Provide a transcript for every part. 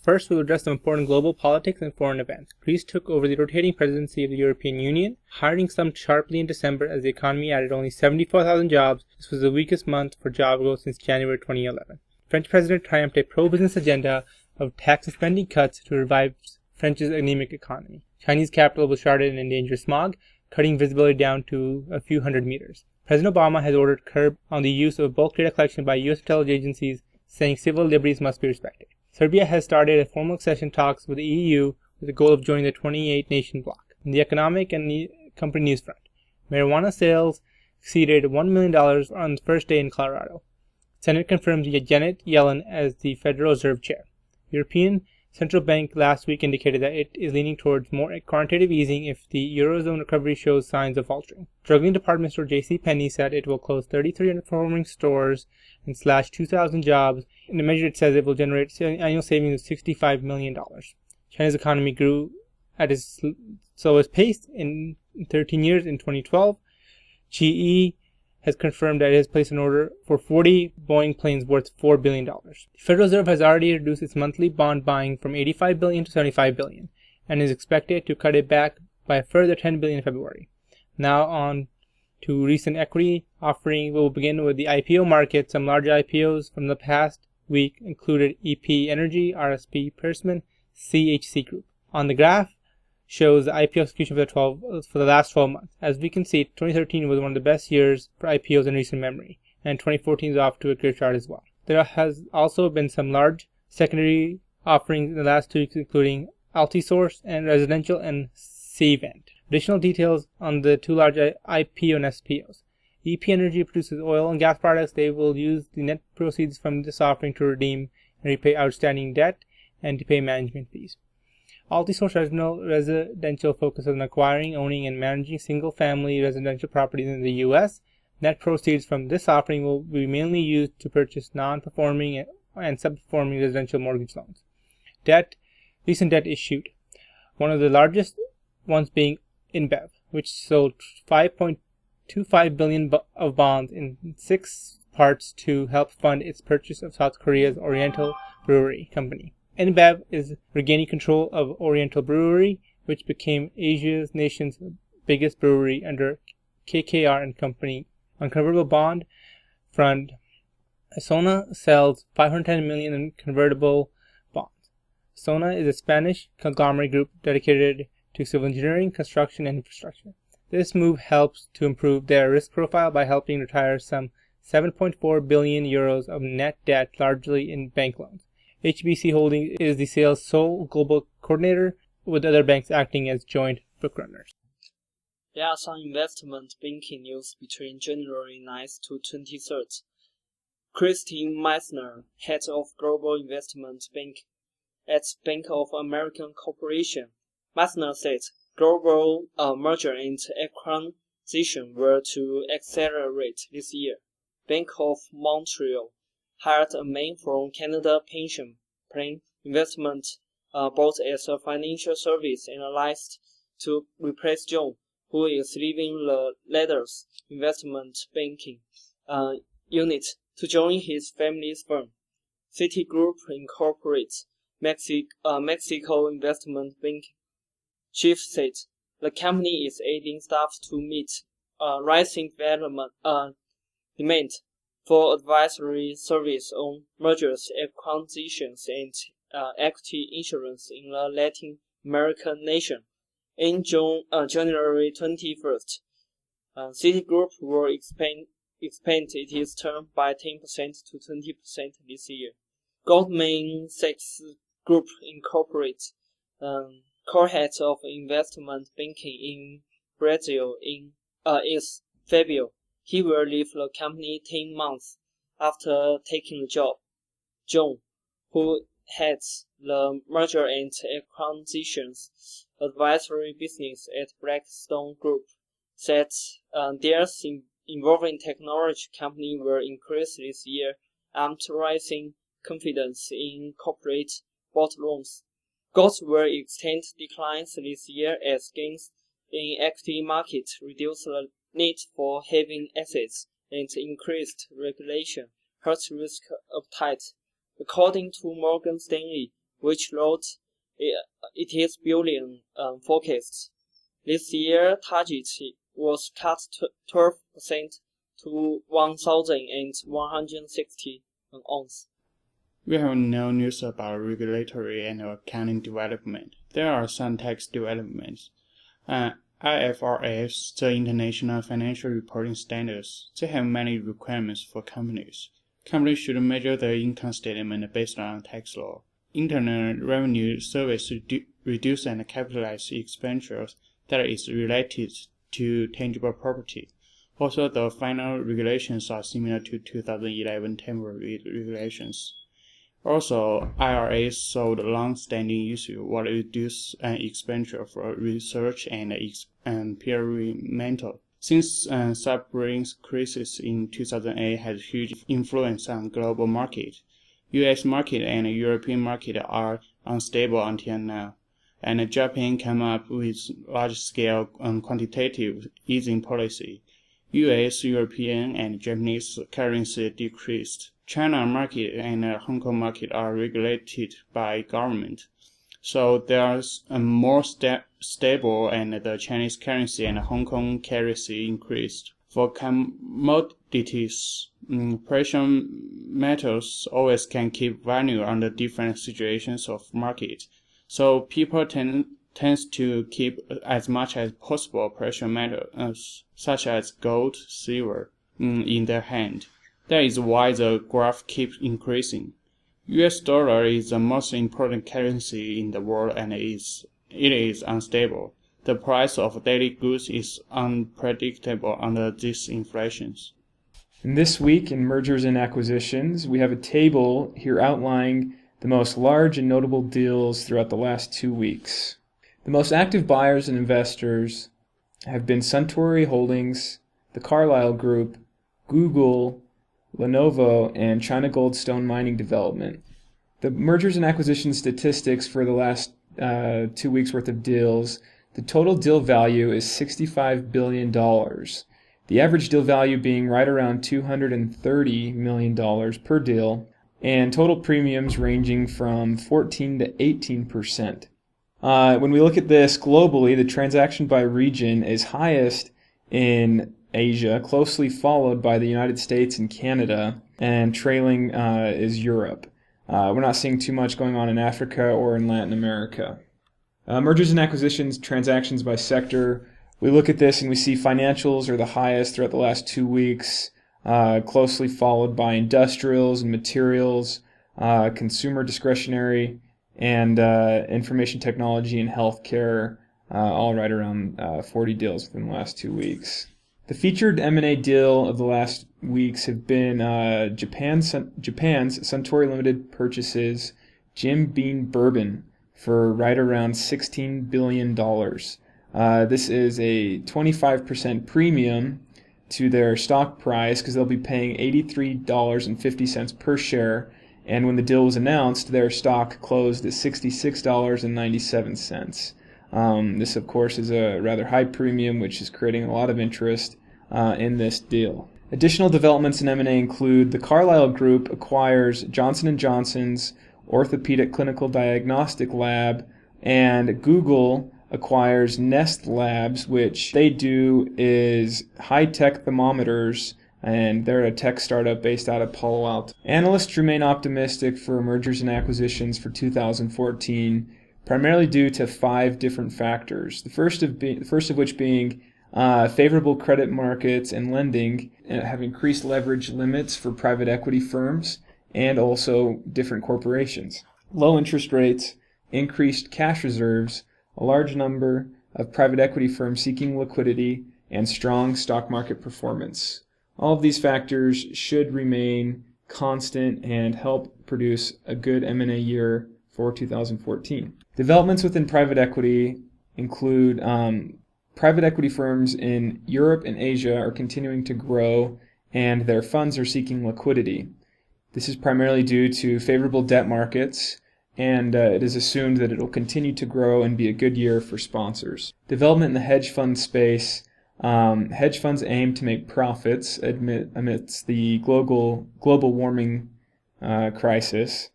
First, we will address some important global politics and foreign events. Greece took over the rotating presidency of the European Union. Hiring slumped sharply in December as the economy added only 74,000 jobs. This was the weakest month for job growth since January 2011. French President triumphed a pro-business agenda of tax and spending cuts to revive France's anemic economy. Chinese capital was shrouded in dangerous smog, cutting visibility down to a few hundred meters. President Obama has ordered curb on the use of bulk data collection by U.S. intelligence agencies, saying civil liberties must be respected. Serbia has started formal accession talks with the EU with the goal of joining the 28-nation bloc. In the economic and company news front, marijuana sales exceeded $1 million on the first day in Colorado. Senate confirms Janet Yellen as the Federal Reserve Chair. European Central Bank last week indicated that it is leaning towards more quantitative easing if the Eurozone recovery shows signs of faltering. Struggling department store JCPenney said it will close 33 underperforming stores and slash 2,000 jobs. In a measure, it says it will generate annual savings of $65 million. China's economy grew at its slowest pace in 13 years in 2012. GE has confirmed that it has placed an order for 40 Boeing planes worth $4 billion. The Federal Reserve has already reduced its monthly bond buying from $85 billion to $75 billion and is expected to cut it back by a further $10 billion in February. Now on to recent equity offering. We'll begin with the IPO market. Some large IPOs from the past week included EP Energy, RSP Persman, CHC Group. On the graph shows the IPO execution for the last 12 months. As we can see, 2013 was one of the best years for IPOs in recent memory, and 2014 is off to a great start as well. There has also been some large secondary offerings in the last 2 weeks, including Altisource and Residential and Cvent. Additional details on the 2 large IPO and SPOs. EP Energy produces oil and gas products. They will use the net proceeds from this offering to redeem and repay outstanding debt and to pay management fees. Altisource Residential focuses on acquiring, owning, and managing single-family residential properties in the U.S. Net proceeds from this offering will be mainly used to purchase non-performing and sub-performing residential mortgage loans. Recent debt issued. One of the largest ones being InBev, which sold $5.25 billion of bonds in 6 parts to help fund its purchase of South Korea's Oriental Brewery Company. InBev is regaining control of Oriental Brewery, which became Asia's nation's biggest brewery under KKR and Company. On convertible bond front, Sona sells $510 million in convertible bonds. Sona is a Spanish conglomerate group dedicated to civil engineering, construction, and infrastructure. This move helps to improve their risk profile by helping retire some 7.4 billion euros of net debt, largely in bank loans. HBC Holdings is the sales sole global coordinator, with other banks acting as joint bookrunners. There are some investment banking news between January 9th to 23rd. Christine Meissner, head of Global Investment Bank at Bank of America Corporation, Meissner said global merger and acquisition were to accelerate this year. Bank of Montreal hired a man from Canada Pension Plan Investment both as a financial service analyst to replace John, who is leaving the latter's investment banking unit to join his family's firm. Citigroup Incorporated, Mexico Investment Banking chief said the company is aiding staff to meet rising demand for advisory service on mergers, acquisitions, and equity insurance in the Latin American nation. In January 21st, Citigroup will expand its term by 10% to 20% this year. Goldman Sachs Group Incorporated, co-head of investment banking in Brazil, is Fabio. He will leave the company 10 months after taking the job. John, who heads the merger and acquisitions advisory business at Blackstone Group, said their involving technology company will increase this year amid rising confidence in corporate bond loans. Gold will extend declines this year as gains in equity markets reduce the need for having assets and increased regulation hurts risk appetite. According to Morgan Stanley, which wrote it is billion forecast. This year target was cut 12% to 1,160 an ounce. We have no news about regulatory and accounting development. There are some tax developments. IFRS, the International Financial Reporting Standards, they have many requirements for companies. Companies should measure their income statement based on tax law. Internal Revenue Service reduce and capitalize expenditures that is related to tangible property. Also, the final regulations are similar to 2011 temporary regulations. Also, IRA sold long-standing issue will reduce expenditure for research and experimental. Since subprime crisis in 2008 has huge influence on global market, U.S. market and European market are unstable until now, and Japan came up with large-scale quantitative easing policy. U.S., European, and Japanese currency decreased. China market and Hong Kong market are regulated by government, so they are more stable, and the Chinese currency and Hong Kong currency increased. For commodities, precious metals always can keep value under different situations of market, so people tends to keep as much as possible precious metals such as gold, silver in their hand. That is why the graph keeps increasing. US dollar is the most important currency in the world, and it is unstable. The price of daily goods is unpredictable under these inflations. And this week in mergers and acquisitions, we have a table here outlining the most large and notable deals throughout the last 2 weeks. The most active buyers and investors have been Suntory Holdings, the Carlyle Group, Google, Lenovo, and China Goldstone Mining Development. The mergers and acquisition statistics for the last 2 weeks worth of deals, the total deal value is $65 billion. The average deal value being right around $230 million per deal, and total premiums ranging from 14 to 18%. When we look at this globally, the transaction by region is highest in Asia, closely followed by the United States and Canada, and trailing is Europe. We're not seeing too much going on in Africa or in Latin America. Mergers and acquisitions, transactions by sector. We look at this and we see financials are the highest throughout the last 2 weeks, closely followed by industrials and materials, consumer discretionary, and information technology and healthcare, all right around 40 deals within the last 2 weeks. The featured M&A deal of the last weeks have been Japan's Suntory Limited purchases Jim Beam Bourbon for right around $16 billion. This is a 25% premium to their stock price because they'll be paying $83.50 per share, and when the deal was announced, their stock closed at $66.97. This, of course, is a rather high premium, which is creating a lot of interest in this deal. Additional developments in M&A include the Carlyle Group acquires Johnson & Johnson's Orthopedic Clinical Diagnostic Lab, and Google acquires Nest Labs, which they do is high-tech thermometers, and they're a tech startup based out of Palo Alto. Analysts remain optimistic for mergers and acquisitions for 2014, primarily due to 5 different factors. The first of which being favorable credit markets and lending have increased leverage limits for private equity firms and also different corporations. Low interest rates, increased cash reserves, a large number of private equity firms seeking liquidity, and strong stock market performance. All of these factors should remain constant and help produce a good M&A year for 2014. Developments within private equity include private equity firms in Europe and Asia are continuing to grow, and their funds are seeking liquidity. This is primarily due to favorable debt markets, and it is assumed that it will continue to grow and be a good year for sponsors. Development in the hedge fund space. Hedge funds aim to make profits amidst the global warming crisis,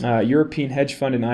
European hedge fund and